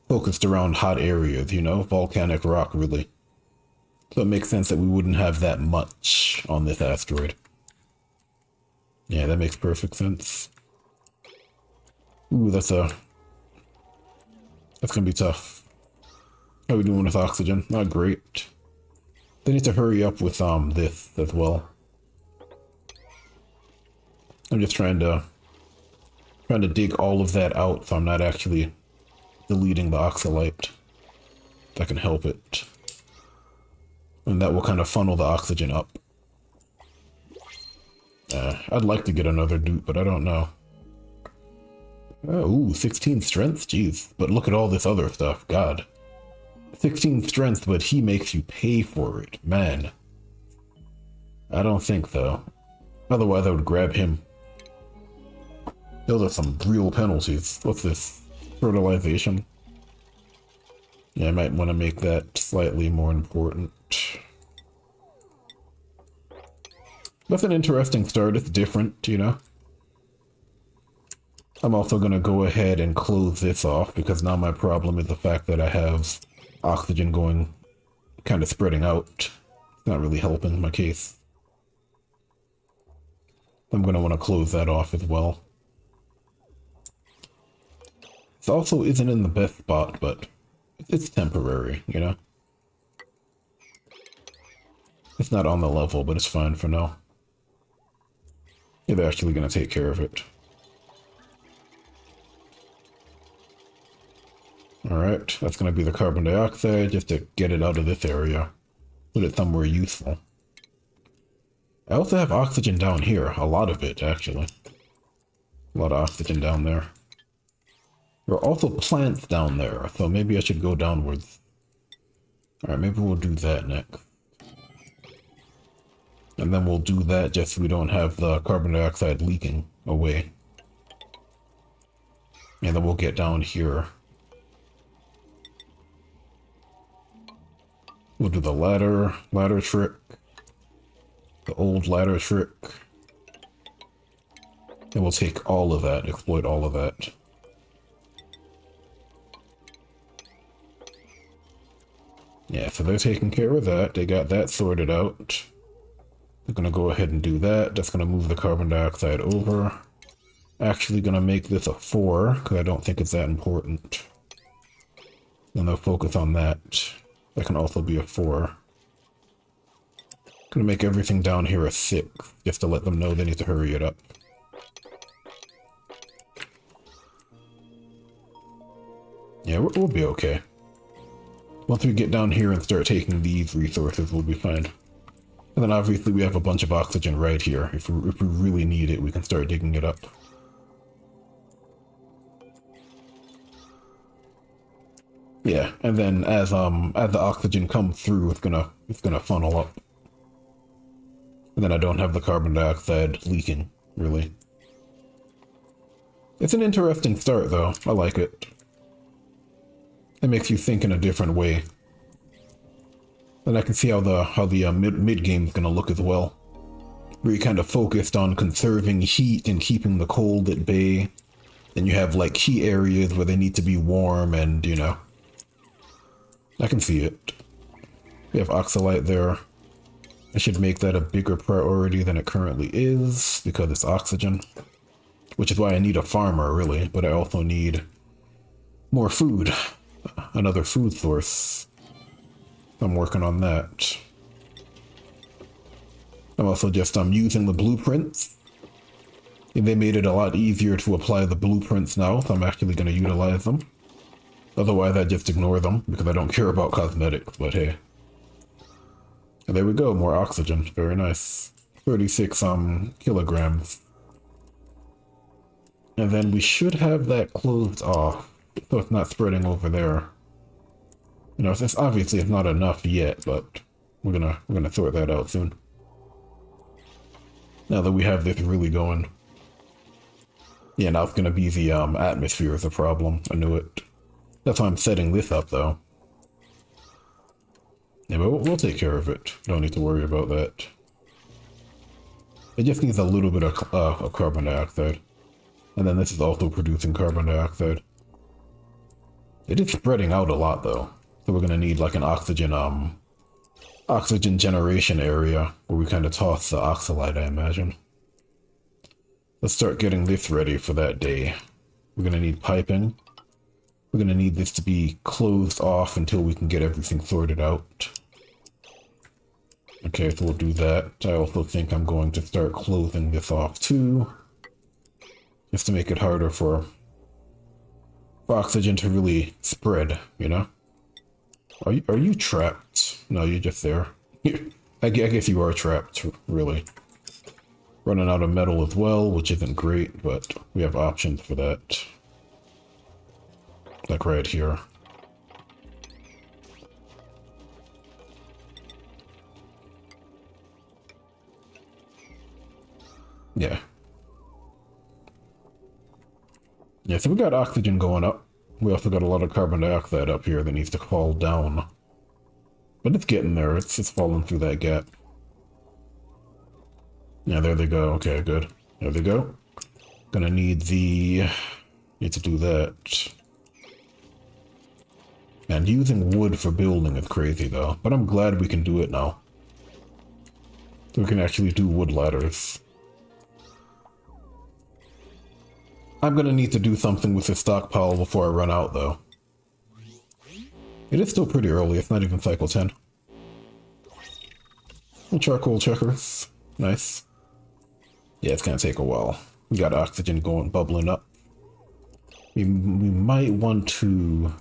focused around hot areas, you know? Volcanic rock, really. So it makes sense that we wouldn't have that much on this asteroid. Yeah, that makes perfect sense. Ooh, that's gonna be tough. How are we doing with oxygen? Not great. They need to hurry up with this as well. I'm just trying to dig all of that out so I'm not actually deleting the oxalite. If I can help it. And that will kind of funnel the oxygen up. I'd like to get another dupe, but I don't know. Ooh, 16 strength? Jeez. But look at all this other stuff. God. 16 strength, but he makes you pay for it. Man. I don't think so. Otherwise, I would grab him. Those are some real penalties. What's this? Fertilization? Yeah, I might want to make that slightly more important. That's an interesting start. It's different, you know? I'm also going to go ahead and close this off because now my problem is the fact that I have oxygen going, kind of spreading out. It's not really helping my case. I'm going to want to close that off as well. This also isn't in the best spot, but it's temporary, you know? It's not on the level, but it's fine for now. Yeah, they're actually going to take care of it. Alright, that's going to be the carbon dioxide, just to get it out of this area. Put it somewhere useful. I also have oxygen down here. A lot of it, actually. A lot of oxygen down there. There are also plants down there, so maybe I should go downwards. Alright, maybe we'll do that next. And then we'll do that just so we don't have the carbon dioxide leaking away. And then we'll get down here. We'll do the ladder trick. The old ladder trick. And we'll take all of that, exploit all of that. Yeah, so they're taking care of that. They got that sorted out. They're gonna go ahead and do that. That's gonna move the carbon dioxide over. Actually gonna make this a 4, because I don't think it's that important. And they'll focus on that. That can also be a 4. Gonna make everything down here a 6, just to let them know they need to hurry it up. Yeah, we'll be okay. Once we get down here and start taking these resources, we'll be fine. And then obviously we have a bunch of oxygen right here. If we really need it, we can start digging it up. Yeah, and then as the oxygen comes through, it's gonna funnel up. And then I don't have the carbon dioxide leaking, really. It's an interesting start, though. I like it. It makes you think in a different way. And I can see how the mid game's gonna look as well. Where you kind of focused on conserving heat and keeping the cold at bay. Then you have like key areas where they need to be warm and, you know. I can see it. We have oxalite there. I should make that a bigger priority than it currently is, because it's oxygen. Which is why I need a farmer, really, but I also need more food. Another food source. I'm working on that. I'm also just using the blueprints. And they made it a lot easier to apply the blueprints now, so I'm actually going to utilize them. Otherwise, I just ignore them, because I don't care about cosmetics, but hey. And there we go, more oxygen. Very nice. 36 kilograms. And then we should have that closed off, so it's not spreading over there. You know, it's obviously it's not enough yet, but we're gonna sort that out soon. Now that we have this really going. Yeah, now it's gonna be the atmosphere is a problem. I knew it. That's why I'm setting this up, though. Yeah, but we'll take care of it. Don't need to worry about that. It just needs a little bit of carbon dioxide. And then this is also producing carbon dioxide. It is spreading out a lot, though. So we're gonna need like an oxygen generation area where we kind of toss the oxalite, I imagine. Let's start getting this ready for that day. We're gonna need piping. We're gonna need this to be closed off until we can get everything sorted out. Okay, so we'll do that. I also think I'm going to start closing this off too. Just to make it harder for oxygen to really spread, you know? Are you trapped? No, you're just there. I guess you are trapped, really. Running out of metal as well, which isn't great, but we have options for that. Like right here. Yeah. Yeah, so we got oxygen going up. We also got a lot of carbon dioxide up here that needs to fall down. But it's getting there. It's falling through that gap. Yeah, there they go. Okay, good. There they go. Gonna need to do that. And using wood for building is crazy, though. But I'm glad we can do it now. So we can actually do wood ladders. I'm gonna need to do something with the stockpile before I run out, though. It is still pretty early. It's not even cycle 10. Charcoal checkers. Nice. Yeah, it's gonna take a while. We got oxygen going, bubbling up. We might want to...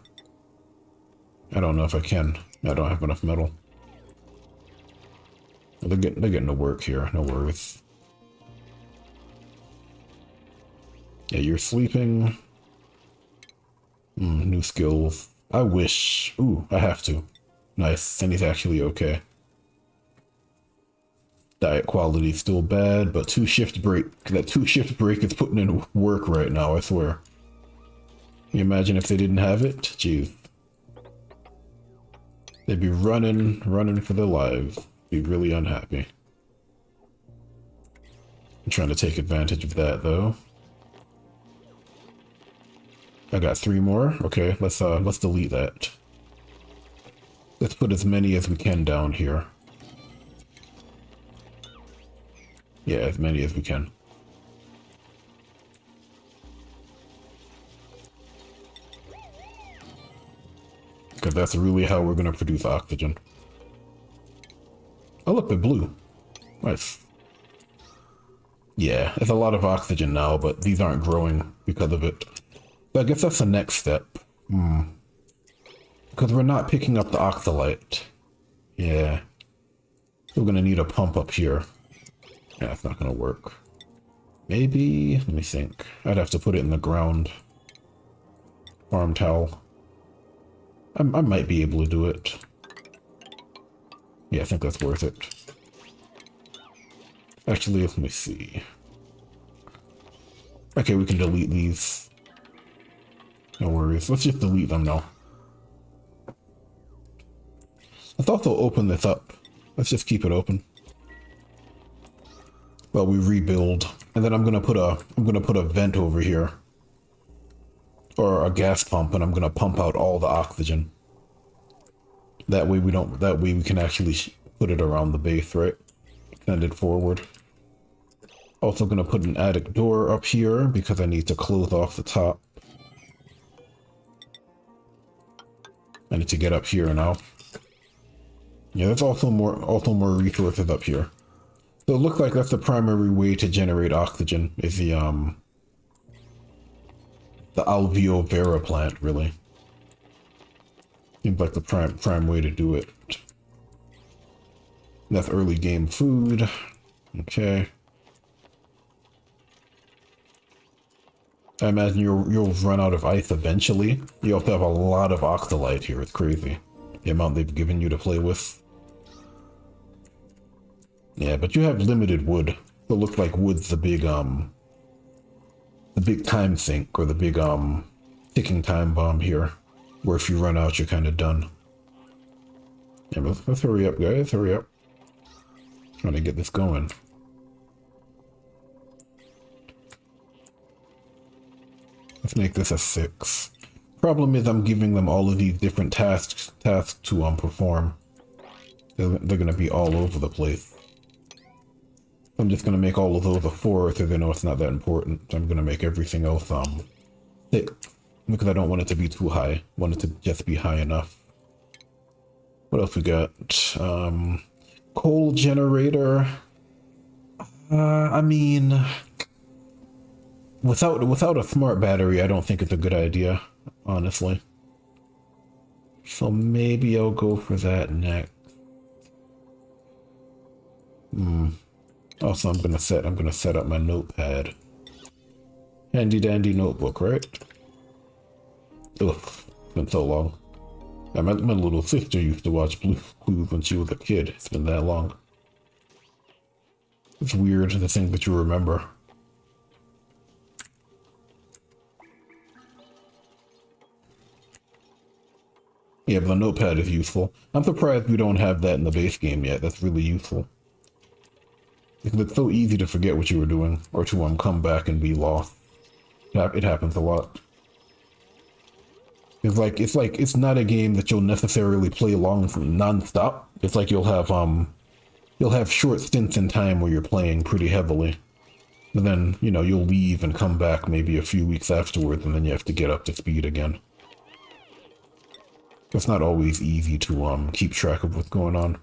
I don't know if I can. I don't have enough metal. They're getting to work here. No worries. Yeah, you're sleeping. New skills. I wish. Ooh, I have to. Nice. And he's actually okay. Diet quality is still bad, but that 2 shift break is putting in work right now, I swear. Can you imagine if they didn't have it? Jeez. They'd be running for their lives. Be really unhappy. I'm trying to take advantage of that though. I got 3 more. Okay, let's delete that. Let's put as many as we can down here. Yeah, as many as we can. Because that's really how we're going to produce oxygen. Oh look, they're blue. Nice. Yeah, it's a lot of oxygen now, but these aren't growing because of it. So I guess that's the next step. Because we're not picking up the oxalite. Yeah. We're going to need a pump up here. Yeah, it's not going to work. Maybe, let me think. I'd have to put it in the ground. Farm towel. I might be able to do it. Yeah, I think that's worth it. Actually, let me see. Okay, we can delete these. No worries. Let's just delete them now. Let's also open this up. Let's just keep it open. Well, we rebuild, and then I'm gonna put a vent over here, or a gas pump, and I'm gonna pump out all the oxygen. That way we can actually put it around the base, right? Extend it forward. Also gonna put an attic door up here because I need to close off the top. I need to get up here now. Yeah, there's also more resources up here. So it looks like that's the primary way to generate oxygen, is the alveo vera plant, really. Seems like the prime way to do it. That's early game food. Okay. I imagine you'll run out of ice eventually. You also have a lot of oxalite here. It's crazy. The amount they've given you to play with. Yeah, but you have limited wood. So it looks like wood's the big time sink, or the big ticking time bomb here. Where if you run out, you're kind of done. Yeah, but let's hurry up, guys. Hurry up. Trying to get this going. Let's make this a 6. Problem is I'm giving them all of these different tasks to perform. They're gonna be all over the place. I'm just gonna make all of those a 4 because I know it's not that important. I'm gonna make everything else 6 because I don't want it to be too high. I want it to just be high enough. What else we got? Coal generator. I mean, without a smart battery, I don't think it's a good idea, honestly. So maybe I'll go for that next. Also, I'm gonna set up my notepad. Handy dandy notebook, right? Ugh, it's been so long. Yeah, my little sister used to watch Blue's Clues when she was a kid. It's been that long. It's weird, the things that you remember. Yeah, but the notepad is useful. I'm surprised we don't have that in the base game yet. That's really useful. Because it's so easy to forget what you were doing, or to come back and be lost. It happens a lot. It's not a game that you'll necessarily play non-stop. It's like you'll have short stints in time where you're playing pretty heavily. But then, you'll leave and come back maybe a few weeks afterwards, and then you have to get up to speed again. It's not always easy to keep track of what's going on.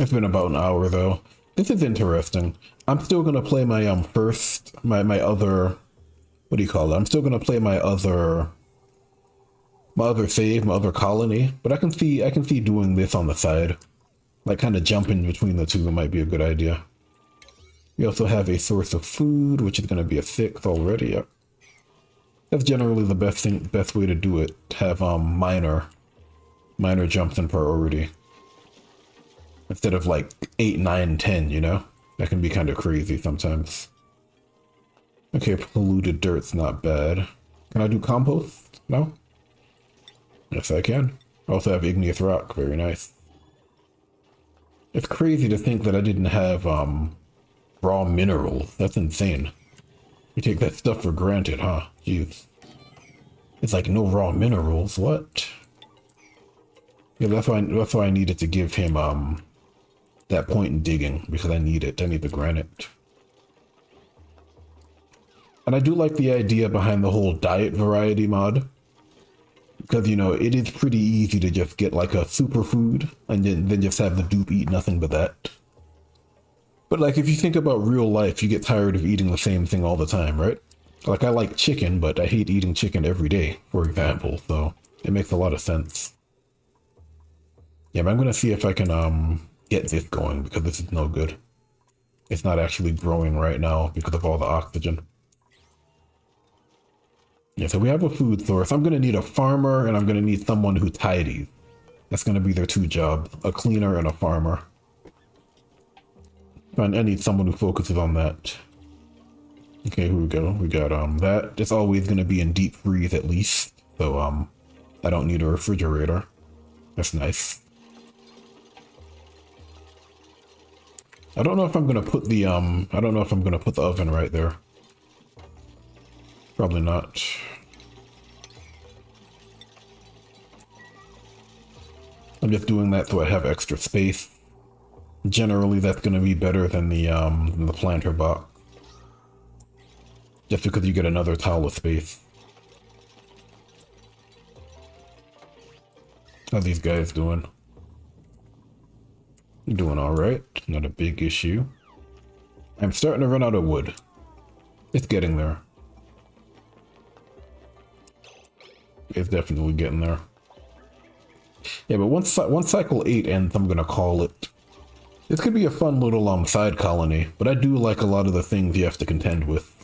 It's been about an hour though. This is interesting. I'm still gonna play my my other, what do you call it? I'm still gonna play my other save, my other colony, but I can see doing this on the side. Like kind of jumping between the two might be a good idea. We also have a source of food, which is gonna be a 6 already. Yep. That's generally the best way to do it. Have minor jumps in priority. instead of like 8, 9, 10, you know? That can be kind of crazy sometimes. Okay, polluted dirt's not bad. Can I do compost? No? Yes, I can. I also have igneous rock. Very nice. It's crazy to think that I didn't have, raw minerals. That's insane. You take that stuff for granted, huh? Jeez. It's like no raw minerals. What? Yeah, that's why I needed to give him, that point in digging, because I need it. I need the granite. And I do like the idea behind the whole diet variety mod. Because, you know, it is pretty easy to just get like a superfood and then just have the dupe eat nothing but that. But like, if you think about real life, you get tired of eating the same thing all the time, right? Like, I like chicken, but I hate eating chicken every day, for example. So it makes a lot of sense. Yeah, but I'm gonna see if I can get this going, because this is no good. It's not actually growing right now because of all the oxygen. Yeah, so we have a food source. I'm gonna need a farmer, and I'm gonna need someone who tidies. That's gonna be their two jobs, a cleaner and a farmer. And I need someone who focuses on that. Okay, here we go. We got that. It's always gonna be in deep freeze at least. So I don't need a refrigerator. That's nice. I don't know if I'm gonna put the I don't know if I'm gonna put the oven right there. Probably not. I'm just doing that so I have extra space. Generally, that's going to be better than the planter box. Just because you get another tile of space. How's these guys doing? Doing alright. Not a big issue. I'm starting to run out of wood. It's getting there. It's definitely getting there. Yeah, but once cycle 8 ends, I'm gonna call it. This could be a fun little side colony, but I do like a lot of the things you have to contend with,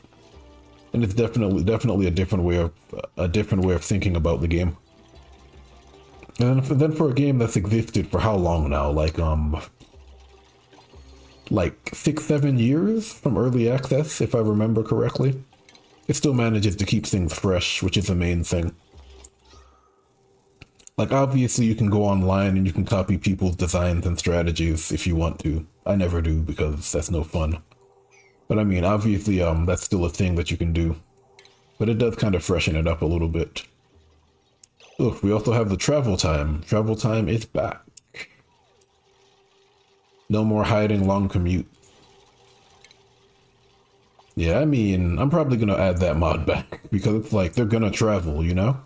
and it's definitely a different way of thinking about the game. And then for a game that's existed for how long now? Like 6, 7 years from early access, if I remember correctly. It still manages to keep things fresh, which is the main thing. Like, obviously you can go online and you can copy people's designs and strategies if you want to. I never do, because that's no fun. But I mean, obviously, that's still a thing that you can do. But it does kind of freshen it up a little bit. Look, we also have the travel time. Travel time is back. No more hiding long commute. Yeah, I mean, I'm probably gonna add that mod back, because it's like, they're gonna travel, you know?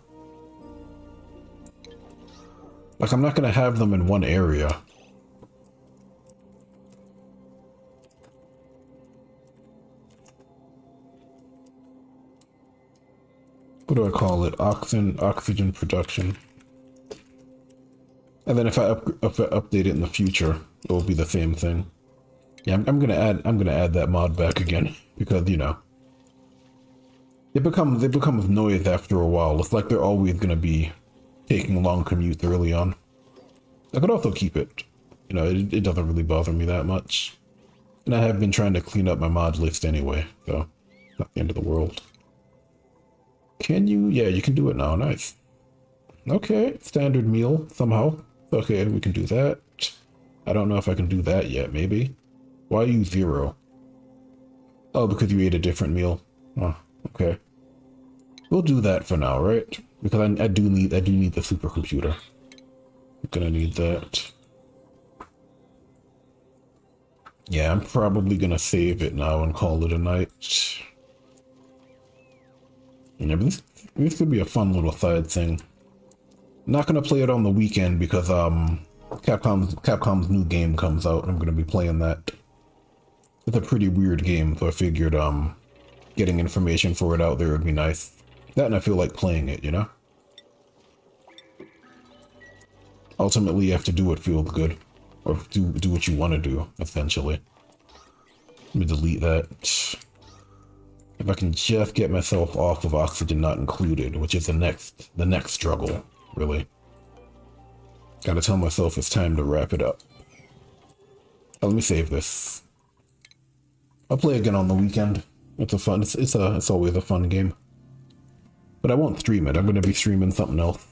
Like, I'm not gonna have them in one area. What do I call it? Oxygen production. And then if I update it in the future, it will be the same thing. Yeah, I'm gonna add that mod back again, because, you know, it becomes noise after a while. It's like they're always gonna be taking long commutes early on. I could also keep it. You know, it doesn't really bother me that much. And I have been trying to clean up my mod list anyway, so not the end of the world. Can you? Yeah, you can do it now. Nice. Okay, standard meal somehow. Okay, we can do that. I don't know if I can do that yet, maybe. Why are you 0? Oh, because you ate a different meal. Oh, okay. We'll do that for now, right? Because I do need the supercomputer. I'm gonna need that. Yeah, I'm probably gonna save it now and call it a night. Yeah, but this could be a fun little side thing. I'm not gonna play it on the weekend because Capcom's new game comes out and I'm gonna be playing that. It's a pretty weird game, so I figured getting information for it out there would be nice. That, and I feel like playing it, you know? Ultimately, you have to do what feels good. Or do what you want to do, essentially. Let me delete that. If I can just get myself off of oxygen not included, which is the next struggle, really. Gotta tell myself it's time to wrap it up. Let me save this. I'll play again on the weekend. It's a fun. It's always a fun game. But I won't stream it. I'm gonna be streaming something else.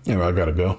Anyway, I gotta go.